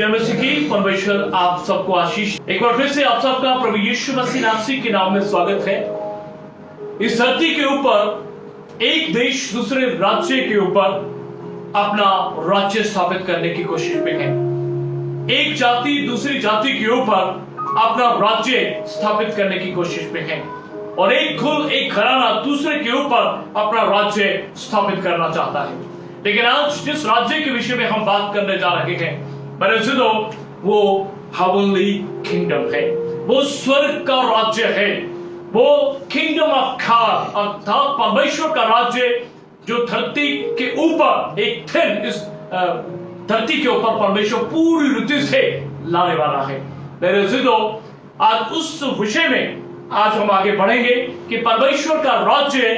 जय मसीह की। परमेश्वर आप सबको आशीष। एक बार फिर से आप सबका प्रभु यीशु मसीह नाम के नाम में स्वागत है। इस धरती के ऊपर एक देश दूसरे राज्य के ऊपर अपना राज्य स्थापित करने की कोशिश में है। एक जाति दूसरी जाति के ऊपर अपना राज्य स्थापित करने की कोशिश में है और एक कुल एक घराना दूसरे के ऊपर अपना राज्य स्थापित करना चाहता है। लेकिन आज जिस राज्य के विषय में हम बात करने जा रहे हैं वो हेवनली किंगडम है, वो स्वर्ग का राज्य है, वो किंगडम ऑफ गॉड अर्थात परमेश्वर का राज्य जो धरती के ऊपर एक दिन इस धरती के ऊपर परमेश्वर पूरी रीति से लाने वाला है। मेरे जिदो आज उस विषय में आज हम आगे बढ़ेंगे कि परमेश्वर का राज्य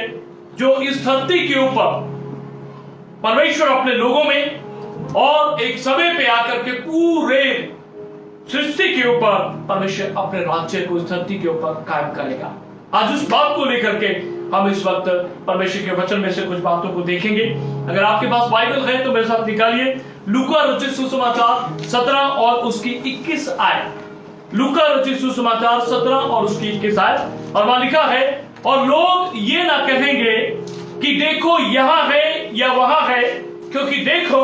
जो इस धरती के ऊपर परमेश्वर अपने लोगों में और एक समय पे आकर के पूरे सृष्टि के ऊपर परमेश्वर अपने राज्य को इस धरती के ऊपर कायम करेगा। आज उस बात को लेकर के हम इस वक्त परमेश्वर के वचन में से कुछ बातों को देखेंगे। अगर आपके पास बाइबल है तो मेरे साथ निकालिए लूका रचित सुसमाचार 17 और उसकी 21 आयत। लूका रचित सुसमाचार 17 और उसकी 21 आयत। और वहां लिखा है, और लोग ये ना कहेंगे कि देखो यहां है या वहां है, क्योंकि देखो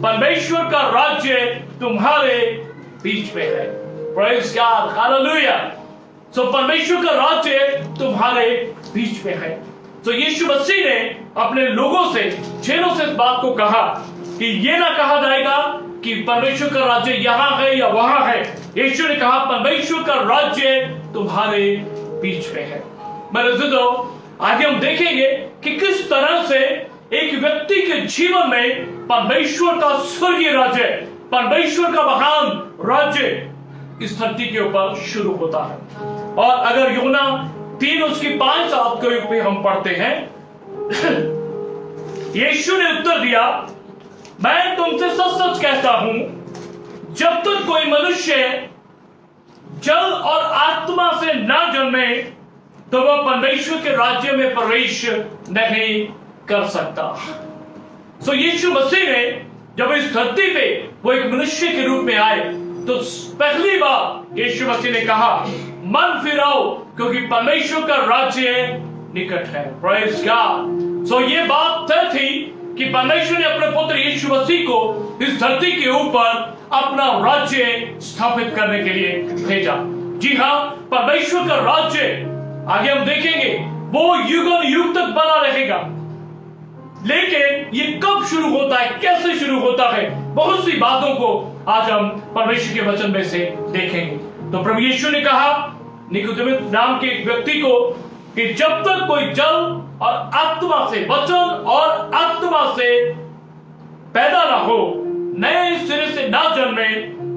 परमेश्वर का राज्य तुम्हारे बीच में है। Praise God, hallelujah. सो परमेश्वर का राज्य तुम्हारे बीच में है। तो यीशु मसीह ने अपने लोगों से चेलों से इस बात को कहा कि ये ना कहा जाएगा कि परमेश्वर का राज्य यहां है या वहां है। यीशु ने कहा परमेश्वर का राज्य तुम्हारे बीच में है। मेरे दोस्तों, आगे हम देखेंगे कि किस तरह से एक व्यक्ति के जीवन में परमेश्वर का स्वर्गीय राज्य, परमेश्वर का महान राज्य इस धरती के ऊपर शुरू होता है। और अगर यूना 3 उसकी 5 आयत को हम पढ़ते हैं, यीशु ने उत्तर दिया, मैं तुमसे सच सच कहता हूं, जब तक कोई मनुष्य जल और आत्मा से ना जन्मे तो वह परमेश्वर के राज्य में प्रवेश नहीं कर सकता। सो यीशु मसीह ने जब इस धरती पे वो एक मनुष्य के रूप में आए तो पहली बार यीशु मसीह ने कहा, मन फिराओ क्योंकि परमेश्वर का राज्य निकट है। Praise God. सो ये बात तय थी कि परमेश्वर ने अपने पुत्र यीशु मसीह को इस धरती के ऊपर अपना राज्य स्थापित करने के लिए भेजा। जी हाँ, परमेश्वर का राज्य आगे हम देखेंगे वो युगों युग तक बना रहेगा। लेकिन ये कब शुरू होता है, कैसे शुरू होता है, बहुत सी बातों को आज हम परमेश्वर के वचन में से देखेंगे। तो प्रभु यीशु ने कहा निकोदेमुस नाम के एक व्यक्ति को कि जब तक कोई जल और आत्मा से, वचन और आत्मा से पैदा ना हो, नए सिरे से ना जन्मे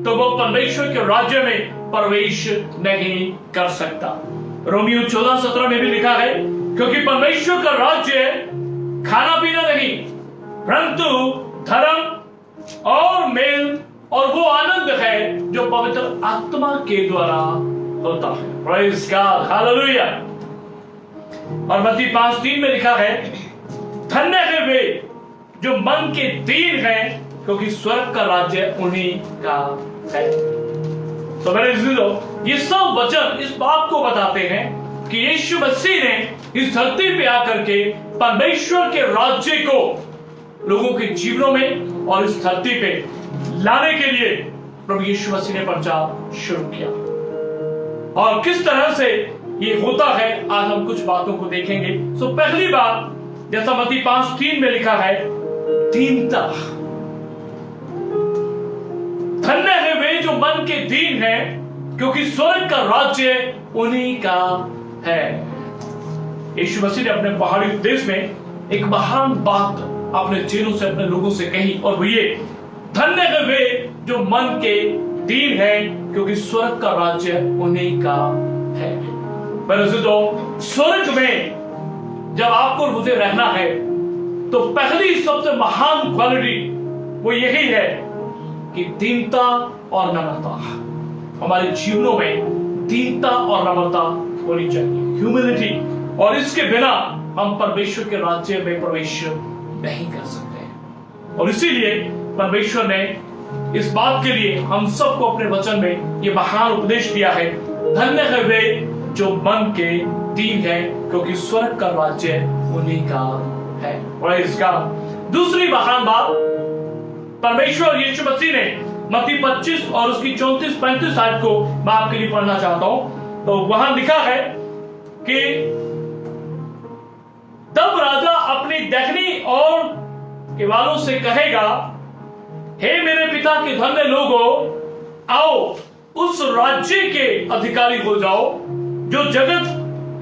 तो वो परमेश्वर के राज्य में प्रवेश नहीं कर सकता। रोमियो 14:17 में भी लिखा है, क्योंकि परमेश्वर का राज्य खाना पीना नहीं परंतु धर्म और मेल और वो आनंद है जो पवित्र आत्मा के द्वारा होता है। Praise God, hallelujah. और मत्ती 5:3 में लिखा है, धन्य है वे जो मन के दीन हैं क्योंकि स्वर्ग का राज्य उन्हीं का है। तो मेरे दोस्तों, ये सब वचन इस बात को बताते हैं कि यीशु मसीह ने इस धरती पे आकर के परमेश्वर के राज्य को लोगों के जीवनों में और इस धरती पे लाने के लिए प्रभु यीशु मसीह ने प्रचार शुरू किया। और किस तरह से ये होता है आज हम कुछ बातों को देखेंगे। तो पहली बात, जैसा मत्ती 5:3 में लिखा है, दीनता। धन्य है वे जो मन के दीन हैं क्योंकि स्वर्ग का राज्य उन्हीं का है। यीशु मसीह ने अपने पहाड़ी उपदेश में एक महान बात अपने चेलों से, अपने लोगों से कही, और वो ये, धन्य है वे जो मन के दीन हैं क्योंकि स्वर्ग का राज्य उन्हीं का है। तो स्वर्ग में जब आपको मुझे रहना है तो पहली सबसे महान क्वालिटी वो यही है कि दीनता और नम्रता। हमारे जीवनों में दीनता और नम्रता होनी चाहिए, ह्यूमिलिटी। और इसके बिना हम परमेश्वर के राज्य में प्रवेश नहीं कर सकते। और इसीलिए परमेश्वर ने इस बात के लिए हम सबको अपने वचन में ये महान उपदेश दिया है, धन्य है वे जो मन के दीन है, क्योंकि स्वर्ग का राज्य उन्हीं का है। और इसका दूसरी महान बात परमेश्वर यीशु मसीह ने मत्ती 25 और उसकी 34-35 आयत को मैं आपके लिए पढ़ना चाहता हूं। तो वहां लिखा है कि तब राजा अपनी दखनी और के वालों से कहेगा, हे मेरे पिता के धन्य लोगों, आओ उस राज्य के अधिकारी हो जाओ जो जगत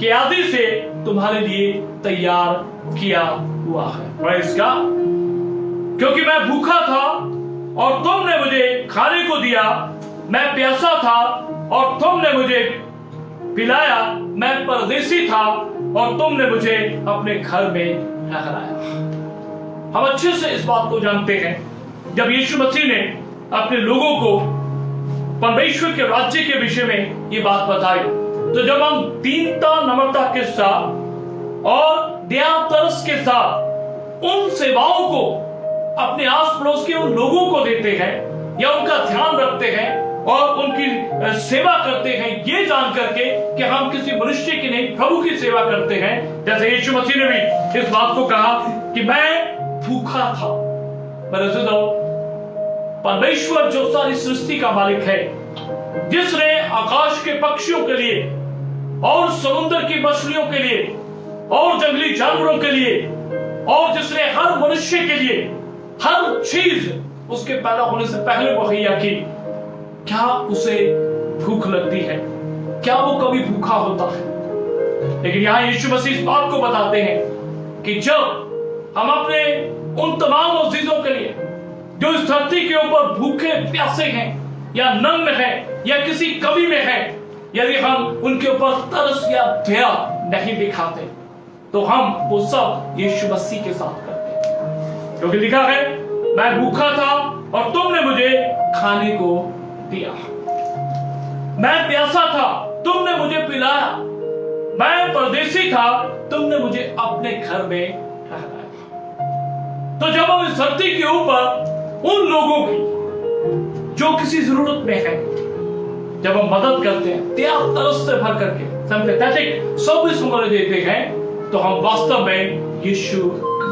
के आदि से तुम्हारे लिए तैयार किया हुआ है। और इसका क्योंकि मैं भूखा था और तुमने मुझे खाने को दिया, मैं प्यासा था और तुमने मुझे पिलाया, मैं परदेसी था और तुमने मुझे अपने घर में ठहराया। हम अच्छे से इस बात को जानते हैं, जब यीशु मसीह ने अपने लोगों को परमेश्वर के राज्य के विषय में ये बात बताई, तो जब हम दीनता, नम्रता के साथ और दया तरस के साथ उन सेवाओं को अपने आस पड़ोस के उन लोगों को देते हैं या उनका ध्यान रखते हैं और उनकी सेवा करते हैं, ये जान करके कि हम किसी मनुष्य की नहीं प्रभु की सेवा करते हैं। जैसे यीशु मसीह ने भी इस बात को कहा कि मैं भूखा था। परमेश्वर जो सारी सृष्टि का मालिक है, जिसने आकाश के पक्षियों के लिए और समुद्र की मछलियों के लिए और जंगली जानवरों के लिए और जिसने हर मनुष्य के लिए हर चीज उसके पैदा होने से पहले मुहैया की, क्या उसे भूख लगती है? क्या वो कभी भूखा होता है? लेकिन यहां यीशु मसीह इस बात को बताते हैं कि जब हम अपने उन तमाम अजीजों के लिए जो इस धरती के ऊपर भूखे प्यासे हैं या नंग हैं या किसी कमी में हैं, यदि हम उनके ऊपर तरस या दया नहीं दिखाते, तो हम वो सब यीशु मसीह के साथ करते हैं। क्योंकि लिखा है, मैं भूखा था और तुमने मुझे खाने को दिया, मैं प्यासा था तुमने मुझे पिलाया, मैं परदेसी था तुमने मुझे अपने घर में ठहराया। तो जब हम इस धरती के ऊपर उन लोगों की जो किसी जरूरत में है, जब हम मदद करते हैं, दया तरस से भर करके सिंपैथेटिक सर्विस उन्हें देते हैं, तो हम वास्तव में यीशु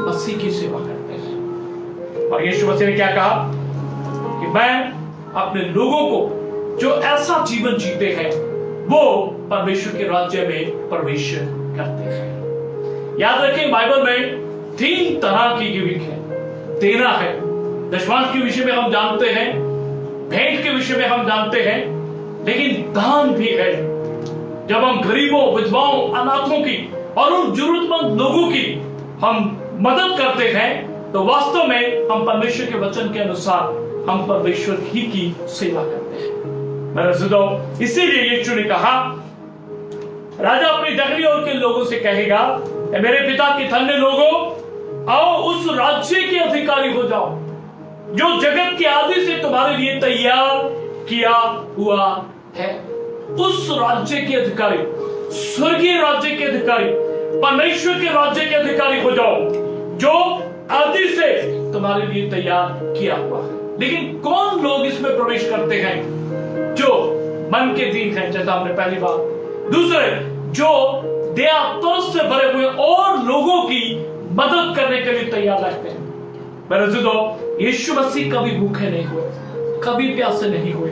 मसीह की सेवा करते हैं। और यीशु मसीह ने क्या कहा कि मैं अपने लोगों को जो ऐसा जीवन जीते हैं वो परमेश्वर के राज्य में प्रवेश करते हैं। याद रखें, बाइबल में 3 तरह की गिविंग है। देना है, दशमांश के विषय में हम जानते हैं, भेंट के विषय में हम जानते हैं, लेकिन दान भी है। जब हम गरीबों, विधवाओं, अनाथों की और उन जरूरतमंद लोगों की हम मदद करते हैं, तो वास्तव में हम परमेश्वर के वचन के अनुसार हम परमेश्वर ही की सेवा करते हैं। मेरे सुधो, इसीलिए यीशु ने कहा, राजा अपनी दखनी और के लोगों से कहेगा, मेरे पिता के धन्य लोगों, आओ उस राज्य के अधिकारी हो जाओ जो जगत के आदि से तुम्हारे लिए तैयार किया हुआ है। उस राज्य के अधिकारी, स्वर्गीय राज्य के अधिकारी, परमेश्वर के राज्य के अधिकारी हो जाओ जो आदि से तुम्हारे लिए तैयार किया हुआ है। लेकिन कौन लोग इसमें प्रवेश करते हैं? जो मन के दीन हैं, जैसा हमने पहली बार। दूसरे, जो दया तरस से भरे हुए और लोगों की मदद करने के लिए तैयार रहते हैं। मेरे दोस्तों, यीशु मसीह कभी भूखे नहीं हुए, कभी प्यासे नहीं हुए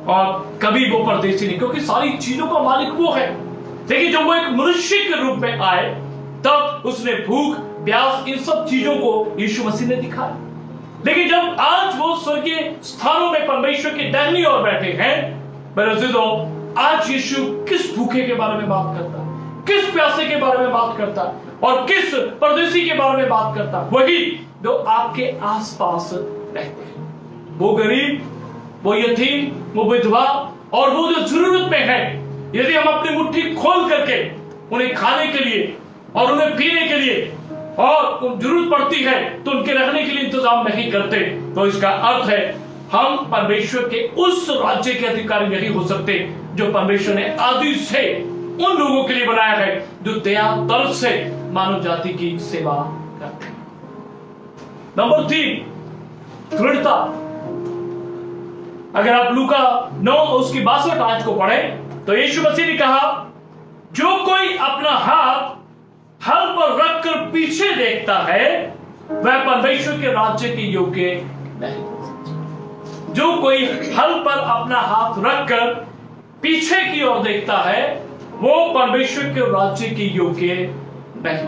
और कभी वो परदेसी नहीं, क्योंकि सारी चीजों का मालिक वो है। लेकिन जब वो एक मनुष्य के रूप में आए, तब उसने भूख, प्यास, इन सब चीजों को यीशु मसीह ने दिखाया। लेकिन जब आज वो स्वर्गीय स्थानों में परमेश्वर के दाहिनी ओर बैठे हैं, मेरे दोस्तों, आज यीशु किस भूखे के बारे में बात करता है, किस प्यासे के बारे में बात करता है और किस परदेसी के बारे में बात करता है? वही जो आपके आसपास रहते हैं, वो गरीब, वो यतीम, वो विधवा और वो जो जरूरत में है। यदि हम अपनी मुट्ठी खोल करके उन्हें खाने के लिए और उन्हें पीने के लिए और जरूरत पड़ती है तो उनके रहने के लिए इंतजाम नहीं करते, तो इसका अर्थ है हम परमेश्वर के उस राज्य के अधिकारी नहीं हो सकते जो परमेश्वर ने आदि से उन लोगों के लिए बनाया है जो दया तरस से मानव जाति की सेवा करते हैं। नंबर 3, दृढ़ता। अगर आप लूका 9 उसकी 62 आयत को पढ़ें तो यीशु मसीह ने कहा, जो कोई अपना हाथ हल पर रखकर पीछे देखता है वह परमेश्वर के राज्य के योग्य नहीं। जो कोई हल पर अपना हाथ रखकर पीछे की ओर देखता है वो परमेश्वर के राज्य के योग्य नहीं।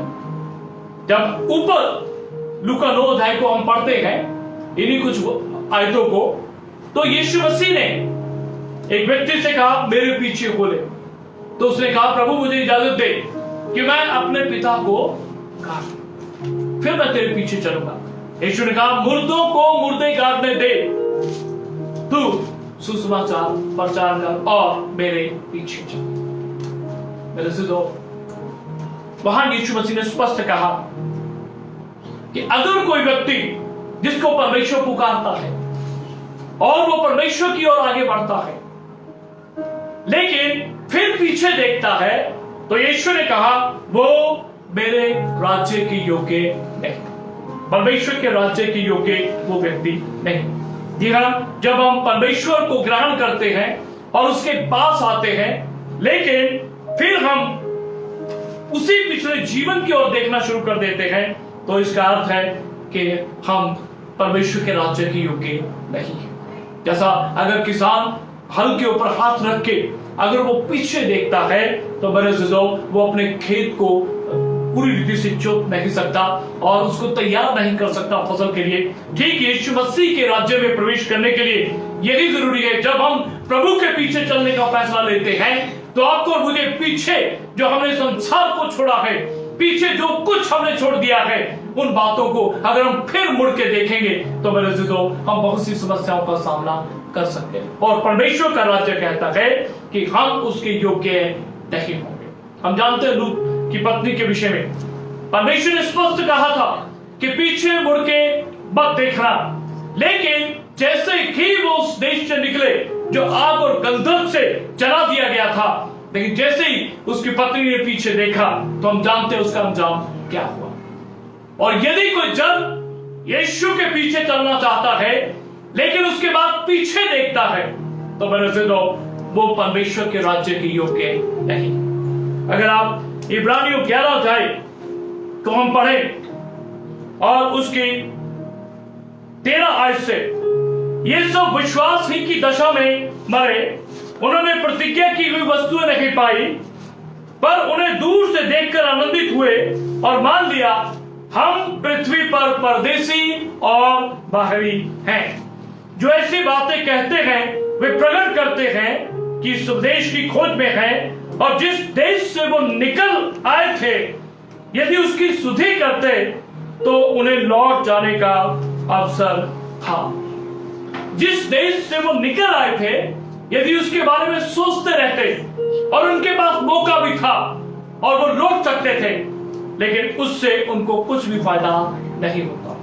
जब ऊपर लूका 9 अध्याय को हम पढ़ते हैं, इन्हीं कुछ आयतों को, तो यीशु मसीह ने एक व्यक्ति से कहा, मेरे पीछे हो ले। तो उसने कहा, प्रभु मुझे इजाजत दे कि मैं अपने पिता को गाड़, फिर मैं तेरे पीछे चलूंगा। यीशु ने कहा, मुर्दों को मुर्दे गाड़ने दे, तू सुसमाचार प्रचार कर और मेरे पीछे चल। मेरे से दो, वहां यीशु मसीह ने स्पष्ट कहा कि अगर कोई व्यक्ति जिसको परमेश्वर पुकारता है और वो परमेश्वर की ओर आगे बढ़ता है लेकिन फिर पीछे देखता है, तो यीशु ने कहा वो मेरे राज्य के योग्य नहीं, परमेश्वर के राज्य के योग्य वो व्यक्ति नहीं। जी हाँ, जब हम परमेश्वर को ग्रहण करते हैं और उसके पास आते हैं लेकिन फिर हम उसी पिछले जीवन की ओर देखना शुरू कर देते हैं, तो इसका अर्थ है कि हम परमेश्वर के राज्य के योग्य नहीं है। जैसा अगर किसान हल के ऊपर हाथ रख के अगर वो पीछे देखता है तो मेरे अज़ीज़ों, वो अपने खेत को पूरी रीति से जोत नहीं सकता और उसको तैयार नहीं कर सकता फसल के लिए। ठीक यीशु मसीह के राज्य में प्रवेश करने के लिए यही जरूरी है, जब हम प्रभु के पीछे चलने का फैसला लेते हैं तो आपको और मुझे पीछे जो हमने संसार को छोड़ा है, पीछे जो कुछ हमने छोड़ दिया है, उन बातों को अगर हम फिर मुड़ के देखेंगे तो मेरे अज़ीज़ों, हम बहुत सी समस्याओं का सामना कर सकते हैं। और परमेश्वर का राज्य कहता है कि हम उसके योग्य नहीं होंगे। हम जानते हैं लूत की पत्नी के विषय में परमेश्वर ने स्पष्ट कहा था कि पीछे मुड़ के मत देखना, लेकिन जैसे ही वो उस देश से निकले जो आग और गंधक से जला दिया गया था, लेकिन जैसे ही उसकी पत्नी ने पीछे देखा तो हम जानते हैं उसका अंजाम क्या हुआ। और यदि कोई जन यीशु के पीछे चलना चाहता है लेकिन उसके बाद पीछे देखता है तो मेरे अज़ीज़ों, वो परमेश्वर के राज्य के योग्य नहीं। अगर आप इब्रानियों 11 अध्याय को हम पढ़ें और उसकी 13 आयत से, ये सब विश्वासहीन की दशा में मरे, उन्होंने प्रतिज्ञा की हुई वस्तुएं नहीं पाई पर उन्हें दूर से देखकर आनंदित हुए और मान लिया हम पृथ्वी पर परदेसी और बाहरी हैं। जो ऐसी बातें कहते हैं वे प्रकट करते हैं कि स्वदेश की खोज में हैं और जिस देश से वो निकल आए थे यदि उसकी सुधि करते तो उन्हें लौट जाने का अवसर था। जिस देश से वो निकल आए थे यदि उसके बारे में सोचते रहते और उनके पास मौका भी था और वो लौट सकते थे, लेकिन उससे उनको कुछ भी फायदा नहीं होता।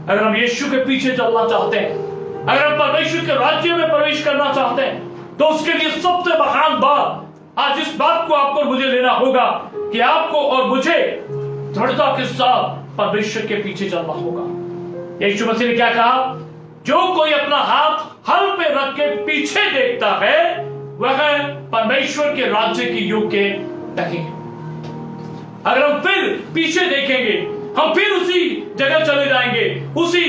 अगर हम यीशु के पीछे चलना चाहते हैं, अगर हम परमेश्वर के राज्य में प्रवेश करना चाहते हैं, तो उसके लिए सबसे महान बात आज इस बात को आपको और मुझे लेना होगा कि आपको और मुझे दृढ़ता के साथ परमेश्वर के पीछे चलना होगा। यीशु मसीह ने क्या कहा? जो कोई अपना हाथ हल पे रख के पीछे देखता है वह परमेश्वर के राज्य की योग्य नहीं है। अगर हम फिर पीछे देखेंगे, हम फिर उसी जगह चले जाएंगे, उसी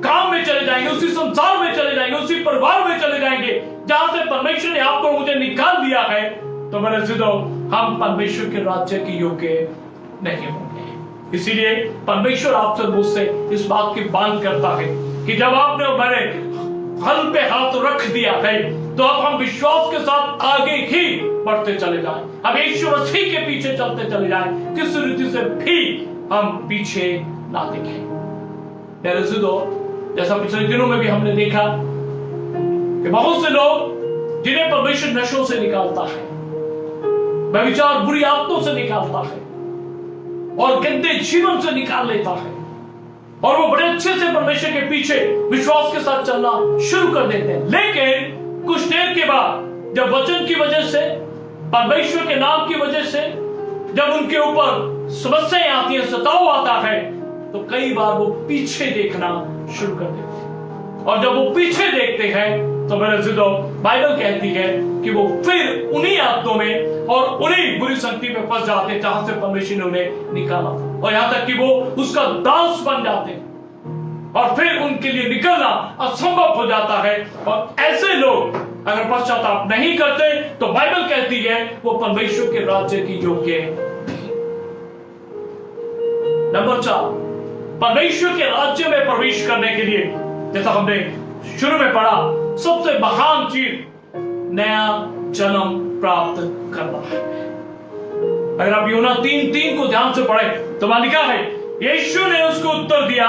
काम में चले जाएंगे, उसी संसार में चले जाएंगे, उसी परिवार में चले जाएंगे जहां से परमेश्वर ने आपको मुझे निकाल दिया है, तो मेरे अज़ीज़ों, हम परमेश्वर के राज्य के योग्य नहीं होंगे। इसीलिए परमेश्वर आपसे मुझसे इस बात की बात करता है कि जब आपने और मैंने हल पे हाथ रख दिया है तो अब हम विश्वास के साथ आगे ही बढ़ते चले जाएं। अब यीशु मसीह के पीछे चलते चले जाएं, किस रीति से भी हम पीछे ना देखें। मेरे अज़ीज़ों, जैसा पिछले दिनों में भी हमने देखा कि बहुत से लोग जिन्हें परमेश्वर नशों से निकालता है, व्यभिचार बुरी आदतों से निकालता है और गंदे जीवन से निकाल लेता है, और वो बड़े अच्छे से परमेश्वर के पीछे विश्वास के साथ चलना शुरू कर देते हैं, लेकिन कुछ देर के बाद जब वचन की वजह से, परमेश्वर के नाम की वजह से जब उनके ऊपर समस्याएं आती हैं, सताव आता है, तो कई बार वो पीछे देखना शुरू कर देते हैं और जब वो पीछे देखते हैं तो मेरे जिदो बाइबल कहती है कि वो फिर उन्हीं आदतों में और उन्हीं बुरी संगति में फंस जाते जहां से परमेश्वर ने उन्हें निकाला, और यहां तक कि वो उसका दास बन जाते हैं और फिर उनके लिए निकलना असंभव हो जाता है। और ऐसे लोग अगर पश्चाताप नहीं करते तो बाइबल कहती है वो परमेश्वर के राज्य की योग्य नहीं। नंबर 4, परमेश्वर के राज्य में प्रवेश करने के लिए, जैसा हमने शुरू में पढ़ा, सबसे महान चीज नया जन्म प्राप्त करना है। अगर आप यूहन्ना 3:3 को ध्यान से पढ़ें तो वहां लिखा है, यीशु ने उसको उत्तर दिया,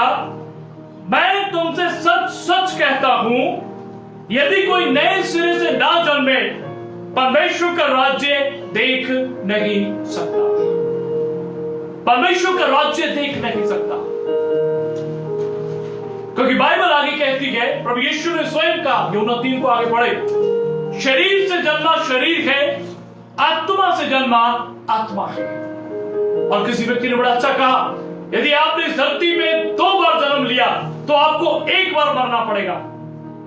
मैं तुमसे सच सच कहता हूं, यदि कोई नए सिरे से ना जन्मे परमेश्वर का राज्य देख नहीं सकता। परमेश्वर का राज्य देख नहीं सकता, क्योंकि बाइबल आगे कहती है, प्रभु यीशु ने स्वयं कहा, यूहन्ना 3 को आगे पढ़े, शरीर से जन्मा शरीर है, आत्मा से जन्मा आत्मा है। और किसी व्यक्ति ने बड़ा अच्छा कहा, यदि आपने इस धरती में 2 बार जन्म लिया तो आपको 1 बार मरना पड़ेगा।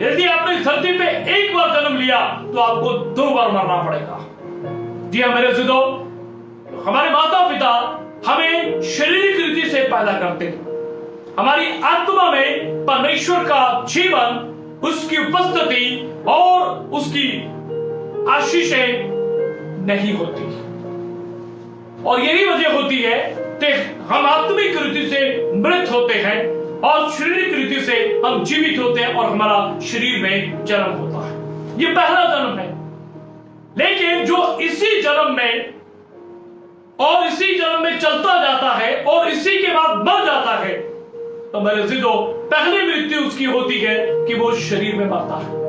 यदि आपने इस धरती पे 1 बार जन्म लिया तो आपको 2 बार मरना पड़ेगा। जी हाँ मेरे जिदो, हमारे माता पिता हमें शारीरिक रीति से पैदा करते हैं, हमारी आत्मा में परमेश्वर का जीवन, उसकी उपस्थिति और उसकी आशीषें नहीं होती, और यही वजह होती है कि हम आत्मिक रीति से मृत होते हैं और शारीरिक रीति से हम जीवित होते हैं और हमारा शरीर में जन्म होता है। ये पहला जन्म है। लेकिन जो इसी जन्म में और इसी जन्म में चलता जाता है और इसी के बाद मर जाता है, तो मेरे जिदो पहली मृत्यु उसकी होती है कि वो शरीर में मरता है।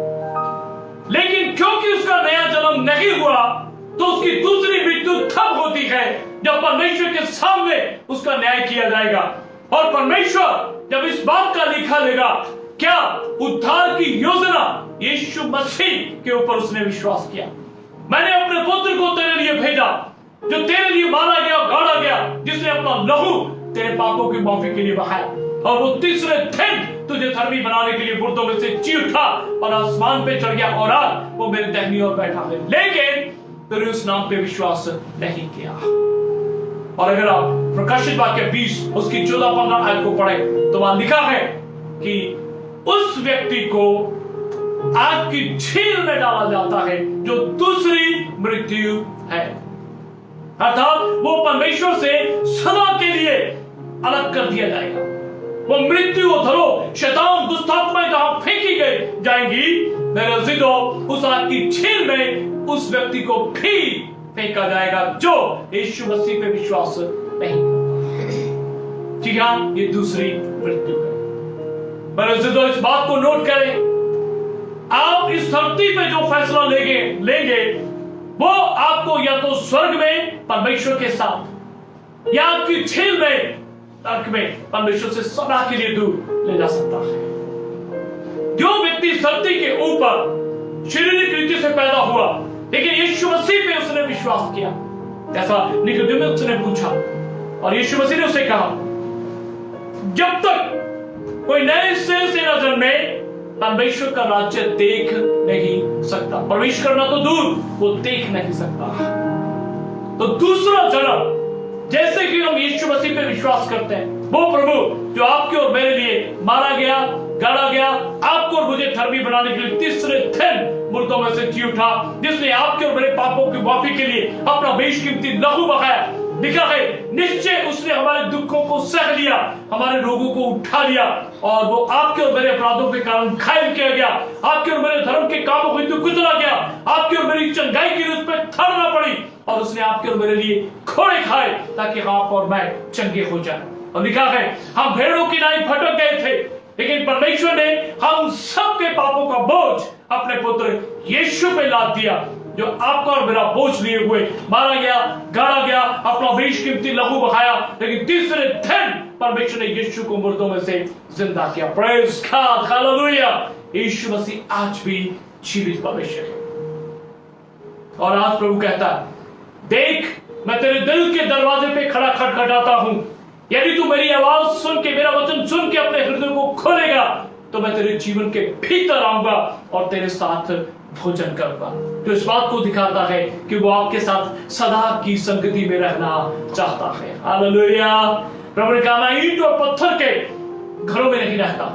लेकिन क्योंकि उसका नया जन्म नहीं हुआ तो उसकी दूसरी मृत्यु तब होती है जब परमेश्वर के सामने उसका न्याय किया जाएगा, और परमेश्वर जब इस बात का लिखा लेगा, क्या उद्धार की योजना यीशु मसीह के ऊपर उसने विश्वास किया। मैंने अपने पुत्र को तेरे लिए भेजा, जो तेरे लिए मारा गया, गाड़ा गया, जिसने अपना लहू तेरे पापों की माफी के लिए बहाया, और वो तीसरे दिन तुझे धर्मी बनाने के लिए मुर्दों में से जी उठा और आसमान पे चढ़ गया, और आज वो मेरे दाहिनी ओर बैठा है। लेकिन तूने उस नाम पे विश्वास नहीं किया। और अगर आप प्रकाशित वाक्य 20 उसकी 14-15 आयत को पढ़े तो वहां लिखा है कि उस व्यक्ति को आग की झील में डाला जाता है जो दूसरी मृत्यु है, अर्थात वो परमेश्वर से सदा के लिए अलग कर दिया जाएगा। वो मृत्यु, वो धरो, शैतान, दुष्टात्माएं जहां फेंकी गई जाएंगी, मेरे जिदो उस आग की झील में उस व्यक्ति को भी फेंका जाएगा जो यीशु मसीह पे विश्वास नहीं करता। जी हाँ, ये दूसरी मृत्यु है। मेरे जिदो इस बात को नोट करें, आप इस धरती पे जो फैसला लेंगे वो आपको या तो स्वर्ग में परमेश्वर के साथ या आपकी झील में, नरक में परमेश्वर से सदा के लिए दूर ले जा सकता है। जो व्यक्ति इस धरती के ऊपर शारीरिक रीति से पैदा हुआ लेकिन यीशु मसीह पे उसने विश्वास किया, जैसा निकोदेमुस ने पूछा, और यीशु मसीह ने उसे कहा, जब तक कोई नए सिरे से न जन्मे परमेश्वर का राज्य देख नहीं सकता। प्रवेश करना तो दूर, वो देख नहीं सकता। तो दूसरा जन्म, जैसे कि हम यीशु मसीह पे विश्वास करते हैं, वो प्रभु जो आपके और मेरे लिए मारा गया, गाड़ा गया, आपको और मुझे धर्मी बनाने के लिए तीसरे दिन मुर्दों में से जी उठा, जिसने आपके और मेरे पापों की माफी के लिए अपना बेशकीमती लहू बहाया। लिखा है, निश्चय उसने हमारे दुखों को सह लिया, हमारे रोगों को उठा लिया, और वो आपके और मेरे अपराधों के कारण घायल किया गया, आपके और मेरे धर्म के कामों को हेतु कुचला गया, आपके और मेरी चंगाई के लिए उस पर थड़ना पड़ी, और उसने आपके और मेरे लिए खोड़े खाए ताकि आप और मैं चंगे हो जाए। और लिखा है, हम भेड़ों की नाई भटक गए थे, लेकिन परमेश्वर ने हम सबके पापों का बोझ अपने पुत्र यीशु पे लाद दिया, जो आपका और मेरा बोझ लिए हुए मारा गया, गाड़ा गया, अपना बेशकीमती लहू बहाया, लेकिन तीसरे दिन परमेश्वर ने यीशु को मुर्दों में से जिंदा किया। Praise God, hallelujah. Yeshu Masih आज भी जीवित परमेश्वर है। और आज प्रभु कहता है, देख मैं तेरे दिल के दरवाजे पे खड़ा खटखटाता हूं, यदि तू मेरी आवाज सुन के, मेरा वचन सुन के अपने हृदय को खोलेगा तो मैं तेरे जीवन के भीतर आऊंगा और तेरे साथ भोजन करूंगा। तो इस बात को दिखाता है कि वो आपके साथ सदा की संगति में रहना चाहता है। हालेलुया। प्रभु ने कहा मैं ईंट और पत्थर के घरों में नहीं रहता,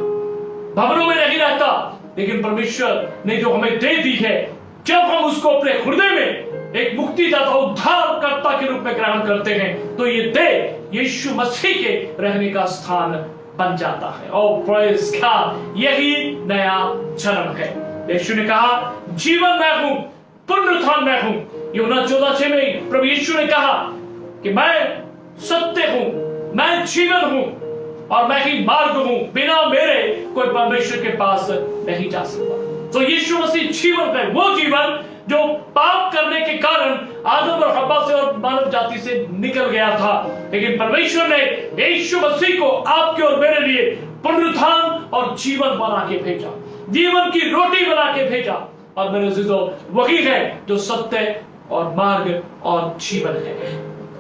भवनों में नहीं रहता, लेकिन परमेश्वर ने जो हमें दे दी है, जब हम उसको अपने हृदय में एक मुक्तिदाता उद्धारकर्ता के रूप में ग्रहण करते हैं, तो ये देह यीशु मसीह के रहने का स्थान बन जाता है। और प्रेज़ गॉड, यही नया जन्म है। यीशु ने कहा जीवन मैं हूं, पुनरुत्थान मैं हूं। यूहन्ना 14:6 में प्रभु यीशु ने कहा कि मैं सत्य हूं, मैं जीवन हूं और मैं ही मार्ग हूं, बिना मेरे कोई परमेश्वर के पास नहीं जा सकता। तो यीशु मसीह जीवन है, वो जीवन जो पाप करने के कारण आदम और हव्वा से और मानव जाति से निकल गया था, लेकिन परमेश्वर ने यीशु मसीह को आपके और मेरे लिए पुनरुत्थान और जीवन बना के भेजा, जीवन की रोटी बना के भेजा। और मेरे अजीजों, वही है जो सत्य और मार्ग और जीवन है।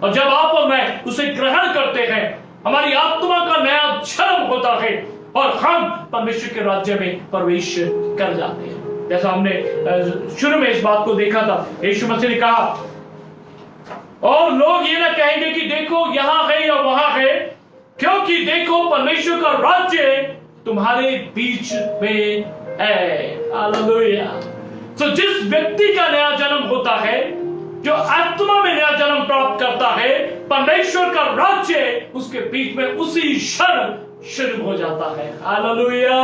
और जब आप और मैं उसे ग्रहण करते हैं, हमारी आत्मा का नया जन्म होता है और हम परमेश्वर के राज्य में प्रवेश कर जाते हैं। जैसा हमने शुरू में इस बात को देखा था, यीशु मसीह ने कहा और लोग ये ना कहेंगे कि देखो यहां है या वहां है, क्योंकि देखो परमेश्वर का राज्य तुम्हारे बीच में है। हालेलुया। तो जिस व्यक्ति का नया जन्म होता है, जो आत्मा में नया जन्म प्राप्त करता है, परमेश्वर का राज्य उसके बीच में उसी क्षण शुरू हो जाता है। हालेलुया।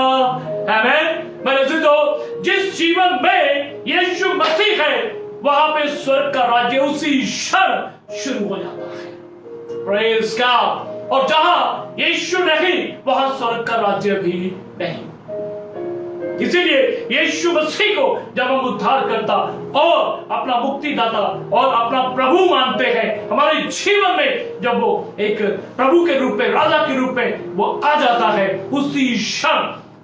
आमीन। मेरे दोस्तों, जिस जीवन में यीशु मसीह है, वहां पे स्वर्ग का राज्य उसी क्षण शुरू हो जाता है। Praise God. और जहां यीशु नहीं, वहां स्वर्ग का राज्य भी नहीं। इसीलिए यीशु मसीह को जब हम उद्धार करता और अपना मुक्तिदाता और अपना प्रभु मानते हैं हमारे जीवन में, जब वो एक प्रभु के रूप में, राजा के रूप में वो आ जाता है, उसी क्षण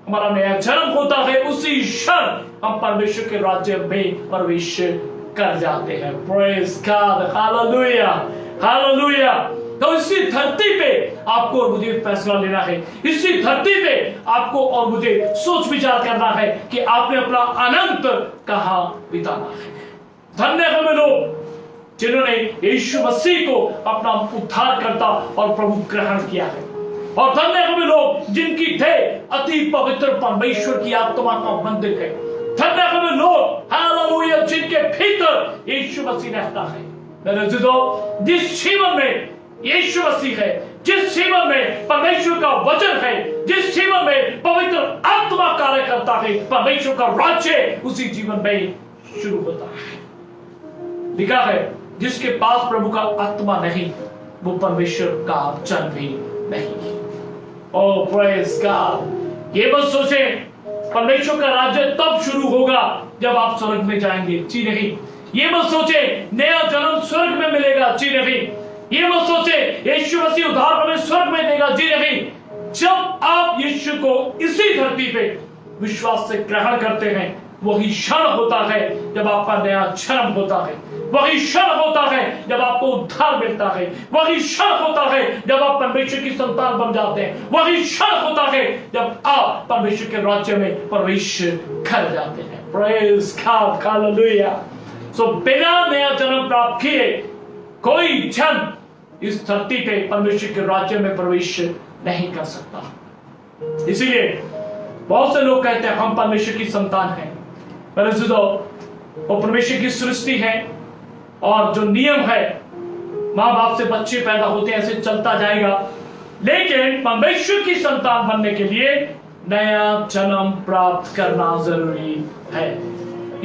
हमारा नया जन्म होता है, उसी क्षण हम परमेश्वर के राज्य में प्रवेश कर जाते हैं। Praise God. हालेलुया। हालेलुया। तो इसी धरती पे आपको और मुझे फैसला लेना है। इसी धरती पे आपको और मुझे सोच विचार करना है कि आपने अपना अनंत कहां बिताना है। धन्य हैं वे लोग जिन्होंने यीशु मसीह को अपना उद्धारकर्ता और प्रभु ग्रहण किया है। और धन्य हैं वे लोग जिनकी देह अति पवित्र परमेश्वर की आत्मा का मंदिर है। धन्य हैं वे लोग, हालेलुया, जिनके भीतर यीशु मसीह रहता है। मेरे दोस्तों, जिस जीवन में यीशु मसीह है, जिस जीवन में परमेश्वर का वचन है, जिस जीवन में पवित्र आत्मा कार्य करता है, परमेश्वर का राज्य उसी जीवन में शुरू होता है। लिखा है जिसके पास प्रभु का आत्मा नहीं, वो परमेश्वर का जन भी नहीं। ओह प्रेज़ गॉड। ये मत सोचे परमेश्वर का राज्य तब शुरू होगा जब आप स्वर्ग में जाएंगे। जी नहीं। ये मत सोचे नया जन्म स्वर्ग में मिलेगा। जी नहीं। ये मत सोचे यीशु मसीह उद्धार हमें स्वर्ग में देगा। जी नहीं। जब आप यीशु को इसी धरती पे विश्वास से ग्रहण करते हैं, वही क्षण होता है जब आपका नया जन्म होता है। वही क्षण होता है जब आपको उद्धार मिलता है। वही क्षण होता है जब आप परमेश्वर की संतान बन जाते हैं। वही क्षण होता है जब आप परमेश्वर के राज्य में प्रवेश कर जाते हैं। Praise God. हालेलुया। सो बिना नया जन्म प्राप्त किए कोई जन इस धरती पे परमेश्वर के राज्य में प्रवेश नहीं कर सकता। इसीलिए बहुत से लोग कहते हैं हम परमेश्वर की संतान हैं। मेरे दोस्तों, वो परमेश्वर की सृष्टि है और जो नियम है, माँ बाप से बच्चे पैदा होते हैं, ऐसे चलता जाएगा। लेकिन परमेश्वर की संतान बनने के लिए नया जन्म प्राप्त करना जरूरी है।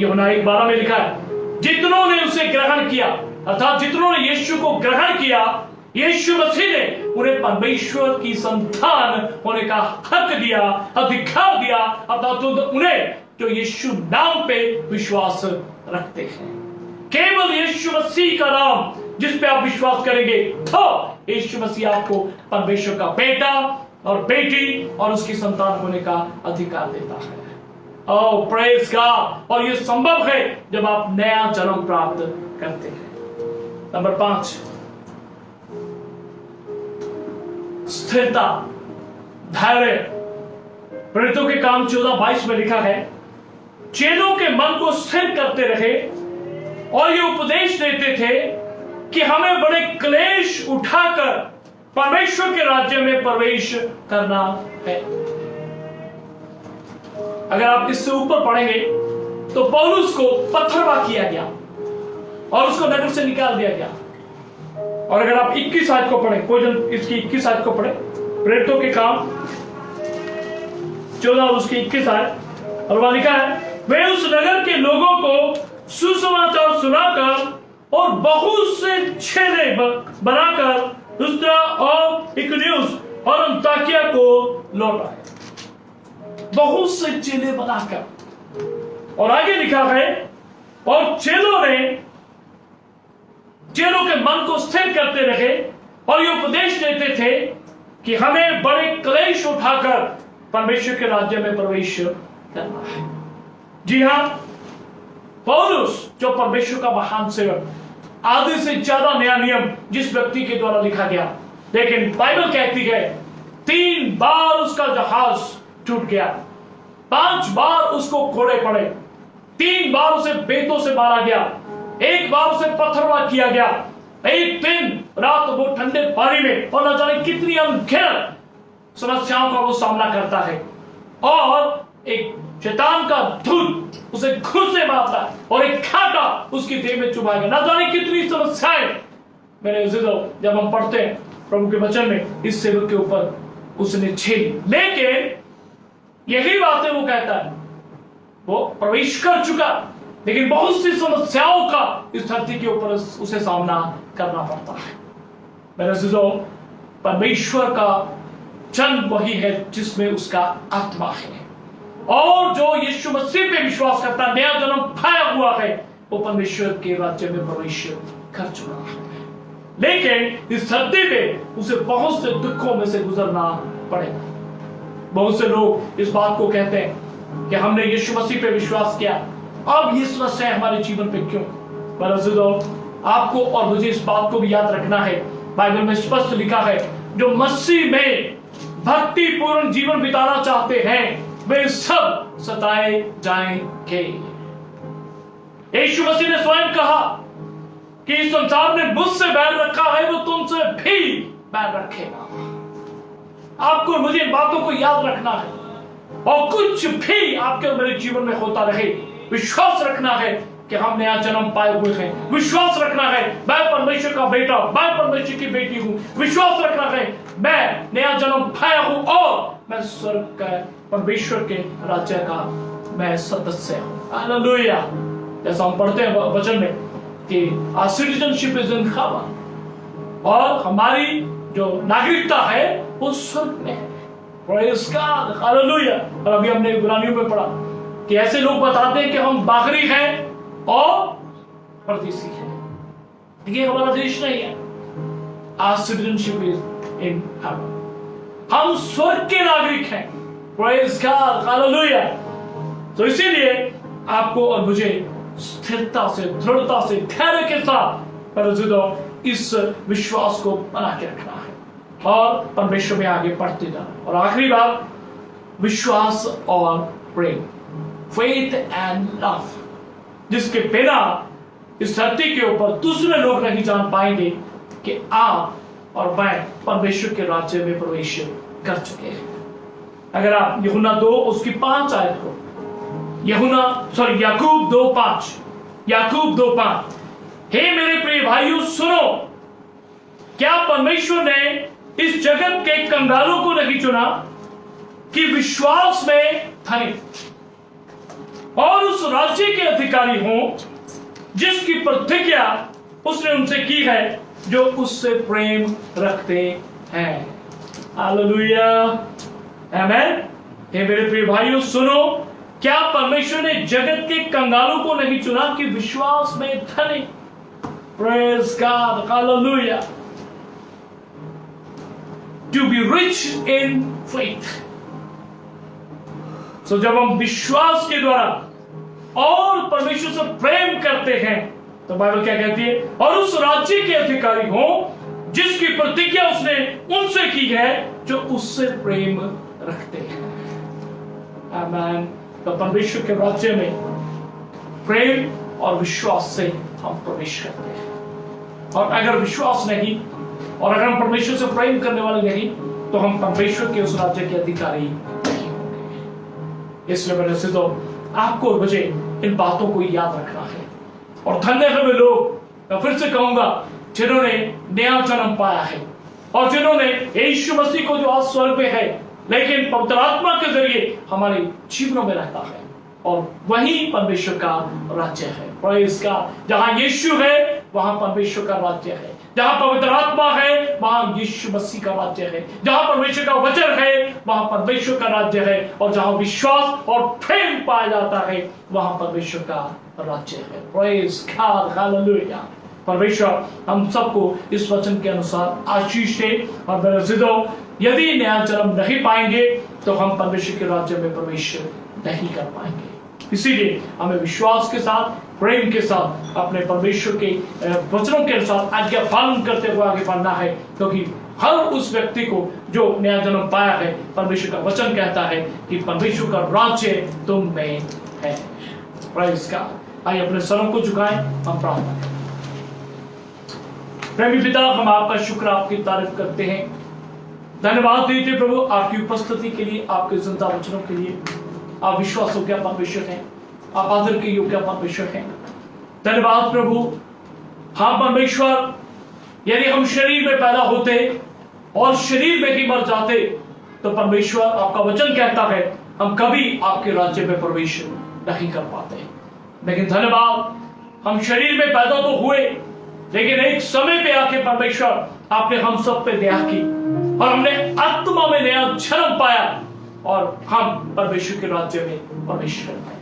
यूहन्ना 1:12 में लिखा है जितनों ने उसे ग्रहण किया, अर्थात जितनों ने यीशु को ग्रहण किया, यीशु मसीह ने उन्हें परमेश्वर की संतान होने का हक दिया, अधिकार दिया, अर्थात उन्हें जो यीशु नाम पे विश्वास रखते हैं। केवल यीशु मसीह का नाम जिस पे आप विश्वास करेंगे, तो यीशु मसीह आपको परमेश्वर का बेटा और बेटी और उसकी संतान होने का अधिकार देता है। ओह प्रेज़ गॉड। और यह संभव है जब आप नया जन्म प्राप्त करते हैं। नंबर 5, स्थिरता, धैर्य। प्रेरितों के काम 14:22 में लिखा है, चेलों के मन को स्थिर करते रहे और ये उपदेश देते थे कि हमें बड़े क्लेश उठाकर परमेश्वर के राज्य में प्रवेश करना है। अगर आप इससे ऊपर पढ़ेंगे तो पौलुस को पत्थरवा किया गया और उसको नगर से निकाल दिया गया। और अगर आप 21 आयत को पढ़ें, कोई जन इसकी 21 आयत को पढ़े, प्रेरितों के काम 14 उसकी 21 आयत, और वहां लिखा है, वे उस नगर के लोगों को सुसमाचार सुनाकर और बहुत से छेले बनाकर लुस्त्रा और इकुनियुस और अंताकिया को लौट आए। बहुत से चेले बनाकर, और आगे लिखा है, और चेलों के मन को स्थिर करते रहे और ये उपदेश देते थे कि हमें बड़े क्लेश उठाकर परमेश्वर के राज्य में प्रवेश करना है। जी हां, पौलुस जो परमेश्वर का महान सेवक, आधे से ज्यादा नया नियम जिस व्यक्ति के द्वारा लिखा गया, लेकिन बाइबल कहती है 3 बार उसका जहाज टूट गया, 5 बार उसको कोड़े पड़े, 3 बार उसे बेतों से मारा गया, 1 बार उसे पत्थरवा किया गया, 1 दिन रात वो ठंडे पानी में और न जाने कितनी अनगिनत समस्याओं का वो सामना करता है, और एक शैतान का धूत उसे घुसे मारता है और एक कांटा उसकी देह में चुभाएगा। न जाने कितनी समस्याएं मेरे अजीजों जब हम पढ़ते हैं प्रभु के वचन में इस सेवक के ऊपर उसने झेली, लेकिन यही बातें वो कहता है, वो प्रवेश कर चुका, लेकिन बहुत सी समस्याओं का इस धरती के ऊपर उसे सामना करना पड़ता है। मेरे अजीजों, परमेश्वर का जन्म वही है जिसमें उसका आत्मा है, और जो यीशु मसीह पे विश्वास करता, नया जन्म पाया हुआ है, वो परमेश्वर के राज्य में प्रवेश कर चुका है। लेकिन इस धरती पे उसे बहुत से दुखों में से गुजरना पड़ेगा। बहुत से लोग इस बात को कहते हैं कि हमने यीशु मसीह पे विश्वास किया, अब ये समस्या हमारे जीवन पे क्यों? आपको और मुझे इस बात को भी याद रखना है, बाइबल में स्पष्ट लिखा है, जो मसीह में भक्ति पूर्ण जीवन बिताना चाहते हैं वे सब सताए जाएंगे। यीशु मसीह ने स्वयं कहा कि इस संसार ने मुझसे बैर रखा है, वो तुमसे भी बैर रखेगा। आपको मुझे इन बातों को याद रखना है, और कुछ भी आपके मेरे जीवन में होता रहे, विश्वास रखना है कि हम नया जन्म पाए हुए हैं। विश्वास रखना है मैं परमेश्वर का बेटा, मैं परमेश्वर की बेटी हूं। विश्वास रखना है मैं नया जन्म पाया हूं और मैं स्वर्ग का परमेश्वर के राज्य का मैं सदस्य हूं। हालेलुया। जैसा हम पढ़ते हैं वचन में कि our citizenship is in heaven, और हमारी जो नागरिकता है वो स्वर्ग में है। Praise God, hallelujah. और अभी हमने इब्रानियों में पढ़ा कि ऐसे लोग बताते हैं कि हम बागरी हैं और परदेसी हैं। ये हमारा देश नहीं है। Our citizenship is in heaven, हम स्वर्ग के नागरिक हैं। Praise God, hallelujah. तो इसीलिए आपको और मुझे स्थिरता से, दृढ़ता से, धैर्य के साथ इस विश्वास को बना के रखना है और परमेश्वर में आगे बढ़ते जाना। और आखिरी बात, विश्वास और प्रेम, फेथ एंड लव, जिसके बिना इस धरती के ऊपर दूसरे लोग नहीं जान पाएंगे कि आप और मैं परमेश्वर के राज्य में प्रवेश कर चुके हैं। अगर आप यूहन्ना 2 उसकी 5 आयत को, याकूब 2:5, हे मेरे प्रिय भाइयों सुनो, क्या परमेश्वर ने इस जगत के कंगालों को नहीं चुना कि विश्वास में धनी और उस राज्य के अधिकारी हों जिसकी प्रतिज्ञा उसने उनसे की है जो उससे प्रेम रखते हैं। हालेलुया, आमेन। हे मेरे प्रिय भाइयों सुनो, क्या परमेश्वर ने जगत के कंगालों को नहीं चुना कि विश्वास में धनी? Praise God, hallelujah. To be rich in faith. So जब हम विश्वास के द्वारा और परमेश्वर से प्रेम करते हैं तो बाइबल क्या कहती है, और उस राज्य के अधिकारी हो जिसकी प्रतिज्ञा उसने उनसे की है जो उससे प्रेम रखते हैं। आमीन। तो परमेश्वर के राज्य में प्रेम और विश्वास से हम प्रवेश करते हैं, और अगर विश्वास नहीं और अगर हम परमेश्वर से प्रेम करने वाले नहीं तो हम परमेश्वर के उस राज्य के अधिकारी नहीं होंगे। इसलिए मेरे से तो आपको और मुझे इन बातों को याद रखना है। और धन्य है वे लोग, मैं फिर से कहूंगा, जिन्होंने नया जन्म पाया है और जिन्होंने यीशु मसीह को जो आज स्वर्ग में है लेकिन पवित्र आत्मा के जरिए हमारे जीवनों में रहता है, और वही परमेश्वर का राज्य है। Praise God. जहां यीशु है वहां परमेश्वर का राज्य है, जहां पवित्र आत्मा है वहां यीशु मसीह का राज्य है, जहां परमेश्वर का वचन है वहां परमेश्वर का राज्य है, और जहां विश्वास और प्रेम पाया जाता है वहां परमेश्वर का राज्य है। Praise God, hallelujah. परमेश्वर हम सबको इस वचन के अनुसार आशीष दे। और मेरे अज़ीज़ों, यदि नया जन्म नहीं पाएंगे तो हम परमेश्वर के राज्य में प्रवेश नहीं कर पाएंगे। इसीलिए हमें विश्वास के साथ, प्रेम के साथ अपने परमेश्वर के वचनों के अनुसार आज्ञा पालन करते हुए आगे बढ़ना है, क्योंकि हर उस व्यक्ति को जो नया जन्म पाया है, परमेश्वर का वचन कहता है कि परमेश्वर का राज्य तुम में है। Praise God. आइए अपने सरों को झुकाएं, हम प्रार्थना करें। प्रेमी पिता, हम आपका शुक्र, आपकी तारीफ करते हैं, धन्यवाद देते प्रभु आपकी उपस्थिति के लिए, आपके जिंदा वचनों के लिए। आप विश्वास योग्य परमेश्वर हैं, आप आदर के योग्य परमेश्वर हैं। धन्यवाद प्रभु। हाँ परमेश्वर, यदि हम शरीर में पैदा होते और शरीर में ही मर जाते तो परमेश्वर आपका वचन कहता है हम कभी आपके राज्य में प्रवेश नहीं कर पाते। लेकिन धन्यवाद, हम शरीर में पैदा तो हुए, लेकिन एक समय पे आके परमेश्वर आपने हम सब पे दया की और हमने आत्मा में नया जन्म पाया और हम परमेश्वर के राज्य में प्रवेश कर पाए।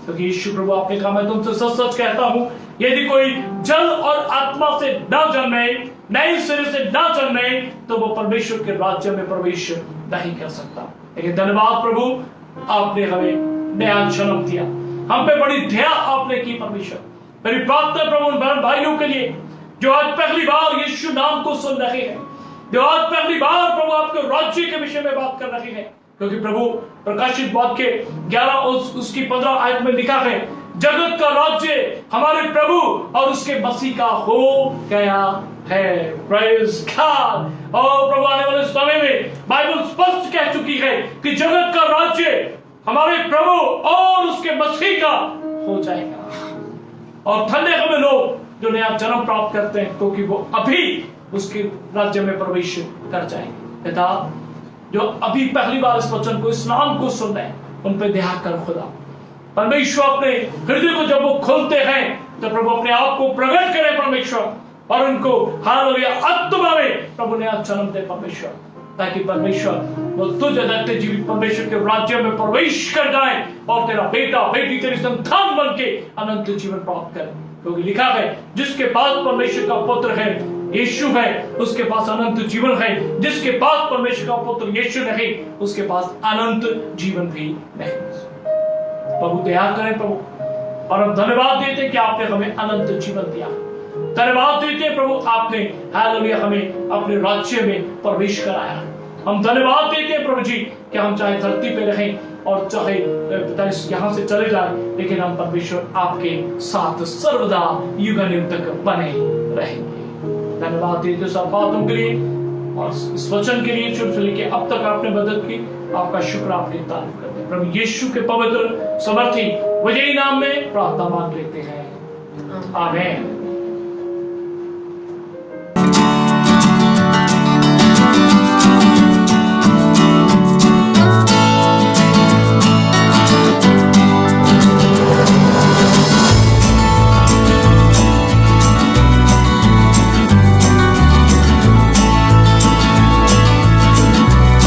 क्योंकि यीशु प्रभु आपने कहा, मैं तुमसे सच सच कहता हूं, यदि कोई जल और आत्मा से न जन्मे, नए सिरे से न जन्मे, तो वो परमेश्वर के राज्य में प्रवेश नहीं कर सकता। लेकिन धन्यवाद प्रभु, आपने हमें नया जन्म दिया, हम पे बड़ी दया आपने की परमेश्वर। मेरी प्रार्थना प्रभु उन बहन भाइयों के लिए जो आज पहली बार यीशु नाम को सुन रहे हैं, जो आज पहली बार प्रभु आपके राज्य के विषय में बात कर रहे हैं, क्योंकि प्रभु प्रकाशित वाक्य 11 उसकी 15 आयत में लिखा है, जगत का राज्य हमारे प्रभु और उसके मसीह का हो गया है। Praise God. और प्रभु आने वाले समय में बाइबल स्पष्ट कह चुकी है कि जगत का राज्य हमारे प्रभु और उसके मसीह का हो जाएगा। और धन्य हमें लोग जो नया जन्म प्राप्त करते हैं, क्योंकि वो अभी उसके राज्य में प्रवेश कर जाएंगे। पिता, जो अभी पहली बार इस वचन को, इस नाम को सुन रहे हैं, उन पे दया कर खुदा। परमेश्वर अपने हृदय को जब वो खोलते हैं तो प्रभु अपने आप को प्रकट करे परमेश्वर, और उनको हालेलुया आत्मा में प्रभु नया जन्म दे परमेश्वर, ताकि परमेश्वर वो तुझ अदत्त जीवित परमेश्वर के राज्य में प्रवेश कर जाए और तेरा बेटा बेटी तेरी संतान बन के अनंत जीवन प्राप्त करे। क्योंकि लिखा है, जिसके पास परमेश्वर का पुत्र है यीशु है, उसके पास अनंत जीवन है। जिसके पास परमेश्वर का पुत्र यीशु नहीं, उसके पास अनंत जीवन भी नहीं। प्रभु दया करें प्रभु, और हम धन्यवाद देते कि आपने हमें अनंत जीवन दिया। धन्यवाद देते प्रभु, आपने हालेलुया हमें अपने राज्य में प्रवेश कराया। हम धन्यवाद देते प्रभु जी कि हम चाहे धरती पे रहें और चाहे यहाँ से चले जाए, लेकिन हम परमेश्वर आपके साथ सर्वदा युगानुयुग तक बने रहेंगे। धन्यवाद देते सब बातों के लिए और इस वचन के लिए, शुरू से लेकर अब तक आपने मदद की, आपका शुक्र, आपकी तारीफ करते हैं। प्रभु यीशु के पवित्र समर्थी विजयी नाम में प्रार्थना मांग लेते हैं, आमीन।